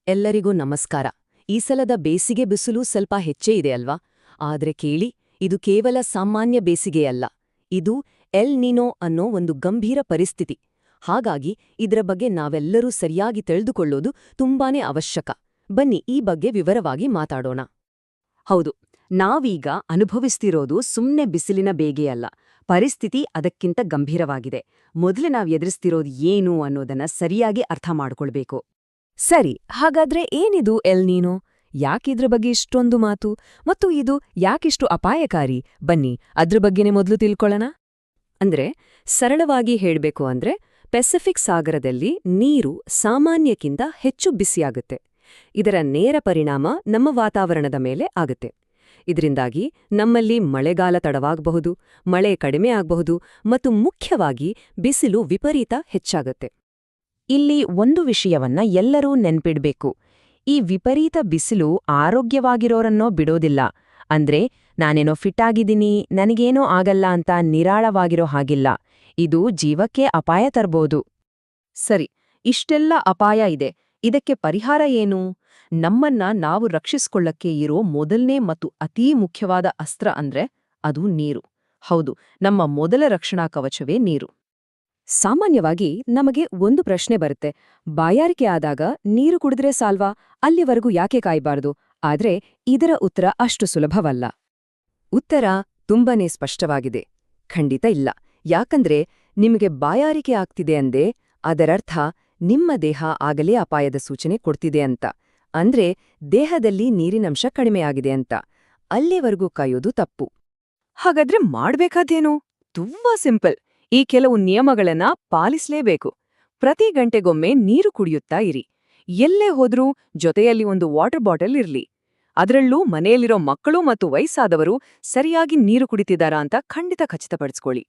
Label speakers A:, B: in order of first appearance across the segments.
A: ಎಲ್ಲರಿಗೂ ನಮಸ್ಕಾರ. ಈ ಸಲದ ಬೇಸಿಗೆ ಬಿಸಿಲು ಸ್ವಲ್ಪ ಹೆಚ್ಚೇ ಇದೆ ಅಲ್ವಾ? ಆದ್ರೆ ಕೇಳಿ, ಇದು ಕೇವಲ ಸಾಮಾನ್ಯ ಬೇಸಿಗೆಯಲ್ಲ. ಇದು ಎಲ್ ನಿನೋ ಅನ್ನೋ ಒಂದು ಗಂಭೀರ ಪರಿಸ್ಥಿತಿ. ಹಾಗಾಗಿ ಇದರ ಬಗ್ಗೆ ನಾವೆಲ್ಲರೂ ಸರಿಯಾಗಿ ತಿಳಿದುಕೊಳ್ಳೋದು ತುಂಬಾನೇ ಅವಶ್ಯಕ. ಬನ್ನಿ ಈ ಬಗ್ಗೆ ವಿವರವಾಗಿ ಮಾತಾಡೋಣ. ಹೌದು, ನಾವೀಗ ಅನುಭವಿಸ್ತಿರೋದು ಸುಮ್ನೆ ಬಿಸಿಲಿನ ಬೇಗೆಯಲ್ಲ. ಪರಿಸ್ಥಿತಿ ಅದಕ್ಕಿಂತ ಗಂಭೀರವಾಗಿದೆ. ಮೊದಲು ನಾವು ಎದುರಿಸ್ತಿರೋದು ಏನು ಅನ್ನೋದನ್ನ ಸರಿಯಾಗಿ ಅರ್ಥ ಮಾಡ್ಕೊಳ್ಬೇಕು.
B: ಸರಿ, ಹಾಗಾದ್ರೆ ಏನಿದು ಎಲ್ ನೀನೋ? ಯಾಕಿದ್ರ ಬಗ್ಗೆ ಇಷ್ಟೊಂದು ಮಾತು? ಮತ್ತು ಇದು ಯಾಕಿಷ್ಟು ಅಪಾಯಕಾರಿ? ಬನ್ನಿ ಅದ್ರ ಬಗ್ಗೆನೇ ಮೊದಲು ತಿಳ್ಕೊಳ್ಳೋಣ.
A: ಅಂದ್ರೆ, ಸರಳವಾಗಿ ಹೇಳ್ಬೇಕು ಅಂದ್ರೆ, ಪೆಸಿಫಿಕ್ ಸಾಗರದಲ್ಲಿ ನೀರು ಸಾಮಾನ್ಯಕ್ಕಿಂತ ಹೆಚ್ಚು ಬಿಸಿಯಾಗುತ್ತೆ. ಇದರ ನೇರ ಪರಿಣಾಮ ನಮ್ಮ ವಾತಾವರಣದ ಮೇಲೆ ಆಗುತ್ತೆ. ಇದರಿಂದಾಗಿ ನಮ್ಮಲ್ಲಿ ಮಳೆಗಾಲ ತಡವಾಗಬಹುದು, ಮಳೆ ಕಡಿಮೆ ಆಗಬಹುದು ಮತ್ತು ಮುಖ್ಯವಾಗಿ ಬಿಸಿಲು ವಿಪರೀತ ಹೆಚ್ಚಾಗುತ್ತೆ.
B: ಇಲ್ಲಿ ಒಂದು ವಿಷಯವನ್ನ ಎಲ್ಲರೂ ನೆನ್ಪಿಡ್ಬೇಕು. ಈ ವಿಪರೀತ ಬಿಸಿಲು ಆರೋಗ್ಯವಾಗಿರೋರನ್ನೋ ಬಿಡೋದಿಲ್ಲ. ಅಂದ್ರೆ, ನಾನೇನೋ ಫಿಟ್ ಆಗಿದ್ದೀನಿ, ನನಗೇನೋ ಆಗಲ್ಲ ಅಂತ ನಿರಾಳವಾಗಿರೋ ಹಾಗಿಲ್ಲ. ಇದು ಜೀವಕ್ಕೆ ಅಪಾಯ ತರ್ಬೋದು.
A: ಸರಿ, ಇಷ್ಟೆಲ್ಲ ಅಪಾಯ ಇದೆ. ಇದಕ್ಕೆ ಪರಿಹಾರ ಏನು? ನಮ್ಮನ್ನ ನಾವು ರಕ್ಷಿಸ್ಕೊಳ್ಳಕ್ಕೆ ಇರೋ ಮೊದಲನೇ ಮತ್ತು ಅತೀ ಮುಖ್ಯವಾದ ಅಸ್ತ್ರ ಅಂದ್ರೆ ಅದು ನೀರು. ಹೌದು, ನಮ್ಮ ಮೊದಲ ರಕ್ಷಣಾ ಕವಚವೇ ನೀರು.
B: ಸಾಮಾನ್ಯವಾಗಿ ನಮಗೆ ಒಂದು ಪ್ರಶ್ನೆ ಬರುತ್ತೆ. ಬಾಯಾರಿಕೆ ಆದಾಗ ನೀರು ಕುಡಿದ್ರೆ ಸಾಲ್ವಾ? ಅಲ್ಲಿವರೆಗೂ ಯಾಕೆ ಕಾಯ್ಬಾರ್ದು? ಆದ್ರೆ ಇದರ ಉತ್ತರ ಅಷ್ಟು ಸುಲಭವಲ್ಲ.
A: ಉತ್ತರ ತುಂಬಾನೇ ಸ್ಪಷ್ಟವಾಗಿದೆ. ಖಂಡಿತ ಇಲ್ಲ. ಯಾಕಂದ್ರೆ ನಿಮಗೆ ಬಾಯಾರಿಕೆ ಆಗ್ತಿದೆ ಅಂದೆ ಅದರರ್ಥ ನಿಮ್ಮ ದೇಹ ಆಗಲೇ ಅಪಾಯದ ಸೂಚನೆ ಕೊಡ್ತಿದೆ ಅಂತ. ಅಂದ್ರೆ ದೇಹದಲ್ಲಿ ನೀರಿನಂಶ ಕಡಿಮೆಯಾಗಿದೆ ಅಂತ. ಅಲ್ಲಿವರೆಗೂ ಕಾಯೋದು ತಪ್ಪು. ಹಾಗಾದ್ರೆ ಮಾಡ್ಬೇಕಾದೇನು? ತುಂಬಾ ಸಿಂಪಲ್. ಈ ಕೆಲವು ನಿಯಮಗಳನ್ನ ಪಾಲಿಸ್ಲೇಬೇಕು. ಪ್ರತಿ ಗಂಟೆಗೊಮ್ಮೆ ನೀರು ಕುಡಿಯುತ್ತಾ ಇರಿ. ಎಲ್ಲೇ ಹೋದ್ರೂ ಜೊತೆಯಲ್ಲಿ ಒಂದು ವಾಟರ್ ಬಾಟಲ್ ಇರ್ಲಿ. ಅದರಲ್ಲೂ ಮನೆಯಲ್ಲಿರೋ ಮಕ್ಕಳು ಮತ್ತು ವಯಸ್ಸಾದವರು ಸರಿಯಾಗಿ ನೀರು ಕುಡಿತಿದ್ದಾರಾ ಅಂತ ಖಂಡಿತ ಖಚಿತಪಡಿಸ್ಕೊಳ್ಳಿ.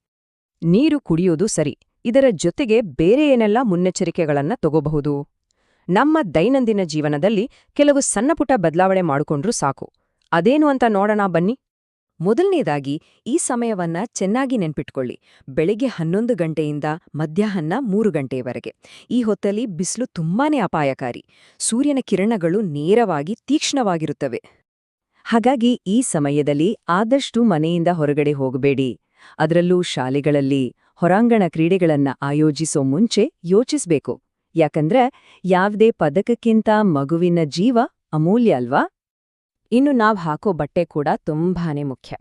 B: ನೀರು ಕುಡಿಯೋದು ಸರಿ, ಇದರ ಜೊತೆಗೆ ಬೇರೆ ಏನೆಲ್ಲ ಮುನ್ನೆಚ್ಚರಿಕೆಗಳನ್ನ ತಗೋಬಹುದು? ನಮ್ಮ ದೈನಂದಿನ ಜೀವನದಲ್ಲಿ ಕೆಲವು ಸಣ್ಣಪುಟ್ಟ ಬದಲಾವಣೆ ಮಾಡಿಕೊಂಡ್ರೂ ಸಾಕು. ಅದೇನು ಅಂತ ನೋಡೋಣ ಬನ್ನಿ.
A: ಮೊದಲನೇದಾಗಿ ಈ ಸಮಯವನ್ನ ಚೆನ್ನಾಗಿ ನೆನ್ಪಿಟ್ಕೊಳ್ಳಿ. ಬೆಳಿಗ್ಗೆ 11 ಗಂಟೆಯಿಂದ ಮಧ್ಯಾಹ್ನ 3 ಗಂಟೆಯವರೆಗೆ. ಈ ಹೊತ್ತಲ್ಲಿ ಬಿಸಿಲು ತುಂಬಾನೇ ಅಪಾಯಕಾರಿ. ಸೂರ್ಯನ ಕಿರಣಗಳು ನೇರವಾಗಿ ತೀಕ್ಷ್ಣವಾಗಿರುತ್ತವೆ. ಹಾಗಾಗಿ ಈ ಸಮಯದಲ್ಲಿ ಆದಷ್ಟು ಮನೆಯಿಂದ ಹೊರಗಡೆ ಹೋಗಬೇಡಿ. ಅದರಲ್ಲೂ ಶಾಲೆಗಳಲ್ಲಿ ಹೊರಾಂಗಣ ಕ್ರೀಡೆಗಳನ್ನ ಆಯೋಜಿಸೋ ಮುಂಚೆ ಯೋಚಿಸ್ಬೇಕು. ಯಾಕಂದ್ರೆ ಯಾವುದೇ ಪದಕಕ್ಕಿಂತ ಮಗುವಿನ ಜೀವ ಅಮೂಲ್ಯ ಅಲ್ವಾ?
B: ಇನ್ನು ನಾವ್ ಹಾಕೋ ಬಟ್ಟೆ ಕೂಡ ತುಂಬಾನೇ ಮುಖ್ಯ.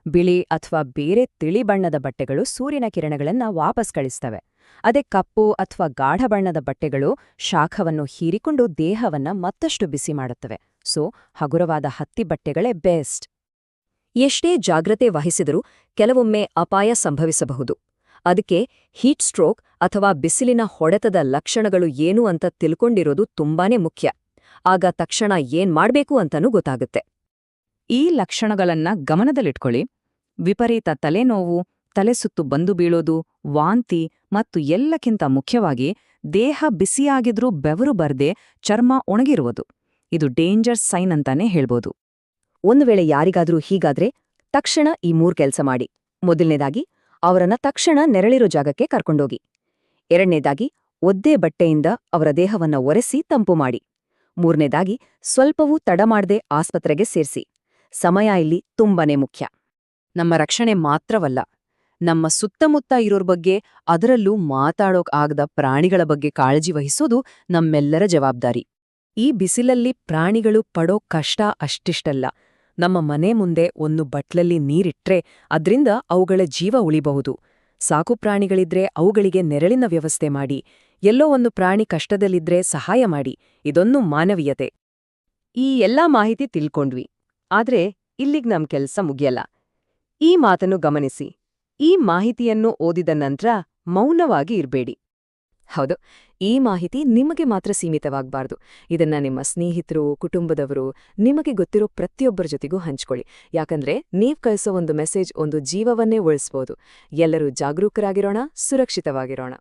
B: ಬಿಳಿ ಅಥವಾ ಬೇರೆ ತಿಳಿ ಬಣ್ಣದ ಬಟ್ಟೆಗಳು ಸೂರ್ಯನ ಕಿರಣಗಳನ್ನ ವಾಪಸ್ ಕಳಿಸ್ತವೆ. ಅದೇ ಕಪ್ಪು ಅಥವಾ ಗಾಢ ಬಣ್ಣದ ಬಟ್ಟೆಗಳು ಶಾಖವನ್ನು ಹೀರಿಕೊಂಡು ದೇಹವನ್ನ ಮತ್ತಷ್ಟು ಬಿಸಿ ಮಾಡುತ್ತವೆ. ಸೊ ಹಗುರವಾದ ಹತ್ತಿ ಬಟ್ಟೆಗಳೇ ಬೆಸ್ಟ್.
A: ಎಷ್ಟೇ ಜಾಗ್ರತೆ ವಹಿಸಿದರೂ ಕೆಲವೊಮ್ಮೆ ಅಪಾಯ ಸಂಭವಿಸಬಹುದು. ಅದಕ್ಕೆ ಹೀಟ್ ಸ್ಟ್ರೋಕ್ ಅಥವಾ ಬಿಸಿಲಿನ ಹೊಡೆತದ ಲಕ್ಷಣಗಳು ಏನು ಅಂತ ತಿಳ್ಕೊಂಡಿರೋದು ತುಂಬಾನೇ ಮುಖ್ಯ. ಆಗ ತಕ್ಷಣ ಏನ್ ಮಾಡ್ಬೇಕು ಅಂತನೂ ಗೊತ್ತಾಗುತ್ತೆ.
B: ಈ ಲಕ್ಷಣಗಳನ್ನ ಗಮನದಲ್ಲಿಟ್ಕೊಳ್ಳಿ. ವಿಪರೀತ ತಲೆನೋವು, ತಲೆಸುತ್ತು ಬಂದು ಬೀಳೋದು, ವಾಂತಿ ಮತ್ತು ಎಲ್ಲಕ್ಕಿಂತ ಮುಖ್ಯವಾಗಿ ದೇಹ ಬಿಸಿಯಾಗಿದ್ರೂ ಬೆವರು ಬರ್ದೆ ಚರ್ಮ ಒಣಗಿರುವುದು. ಇದು ಡೇಂಜರ್ ಸೈನ್ ಅಂತಾನೆ ಹೇಳ್ಬೋದು.
A: ಒಂದು ವೇಳೆ ಯಾರಿಗಾದ್ರೂ ಹೀಗಾದ್ರೆ ತಕ್ಷಣ ಈ 3 ಕೆಲ್ಸ ಮಾಡಿ. ಮೊದಲನೇದಾಗಿ, ಅವರನ್ನ ತಕ್ಷಣ ನೆರಳಿರೋ ಜಾಗಕ್ಕೆ ಕರ್ಕೊಂಡೋಗಿ. ಎರಡನೇದಾಗಿ, ಒದ್ದೆ ಬಟ್ಟೆಯಿಂದ ಅವರ ದೇಹವನ್ನ ಒರೆಸಿ ತಂಪು ಮಾಡಿ. ಮೂರನೇದಾಗಿ, ಸ್ವಲ್ಪವೂ ತಡಮಾಡ್ದೆ ಆಸ್ಪತ್ರೆಗೆ ಸೇರ್ಸಿ. ಸಮಯ ಇಲ್ಲಿ ತುಂಬಾನೇ ಮುಖ್ಯ. ನಮ್ಮ ರಕ್ಷಣೆ ಮಾತ್ರವಲ್ಲ, ನಮ್ಮ ಸುತ್ತಮುತ್ತ ಇರೋರ್ ಬಗ್ಗೆ, ಅದರಲ್ಲೂ ಮಾತಾಡೋಕ್ ಆಗದ ಪ್ರಾಣಿಗಳ ಬಗ್ಗೆ ಕಾಳಜಿ ವಹಿಸೋದು ನಮ್ಮೆಲ್ಲರ ಜವಾಬ್ದಾರಿ. ಈ ಬಿಸಿಲಲ್ಲಿ ಪ್ರಾಣಿಗಳು ಪಡೋ ಕಷ್ಟ ಅಷ್ಟಿಷ್ಟಲ್ಲ. ನಮ್ಮ ಮನೆ ಮುಂದೆ ಒಂದು ಬಟ್ಲಲ್ಲಿ ನೀರಿಟ್ರೆ ಅದ್ರಿಂದ ಅವುಗಳ ಜೀವ ಉಳಿಬಹುದು. ಸಾಕು ಪ್ರಾಣಿಗಳಿದ್ರೆ ಅವುಗಳಿಗೆ ನೆರಳಿನ ವ್ಯವಸ್ಥೆ ಮಾಡಿ. ಎಲ್ಲೋ ಒಂದು ಪ್ರಾಣಿ ಕಷ್ಟದಲ್ಲಿದ್ರೆ ಸಹಾಯ ಮಾಡಿ. ಇದೊಂದು ಮಾನವೀಯತೆ. ಈ ಎಲ್ಲಾ ಮಾಹಿತಿ ತಿಳ್ಕೊಂಡ್ವಿ. ಆದ್ರೆ ಇಲ್ಲಿಗ್ ನಮ್ ಕೆಲ್ಸ ಮುಗಿಯಲ್ಲ. ಈ ಮಾತನ್ನು ಗಮನಿಸಿ. ಈ ಮಾಹಿತಿಯನ್ನು ಓದಿದ ನಂತರ ಮೌನವಾಗಿ ಇರ್ಬೇಡಿ. ಹೌದು, ಈ ಮಾಹಿತಿ ನಿಮಗೆ ಮಾತ್ರ ಸೀಮಿತವಾಗಬಾರ್ದು. ಇದನ್ನ ನಿಮ್ಮ ಸ್ನೇಹಿತರು, ಕುಟುಂಬದವರು, ನಿಮಗೆ ಗೊತ್ತಿರೋ ಪ್ರತಿಯೊಬ್ಬರ ಜೊತೆಗೂ ಹಂಚ್ಕೊಳ್ಳಿ. ಯಾಕಂದ್ರೆ ನೀವ್ ಕಳಿಸೋ ಒಂದು ಮೆಸೇಜ್ ಒಂದು ಜೀವವನ್ನೇ ಉಳಿಸ್ಬೋದು. ಎಲ್ಲರೂ ಜಾಗರೂಕರಾಗಿರೋಣ, ಸುರಕ್ಷಿತವಾಗಿರೋಣ.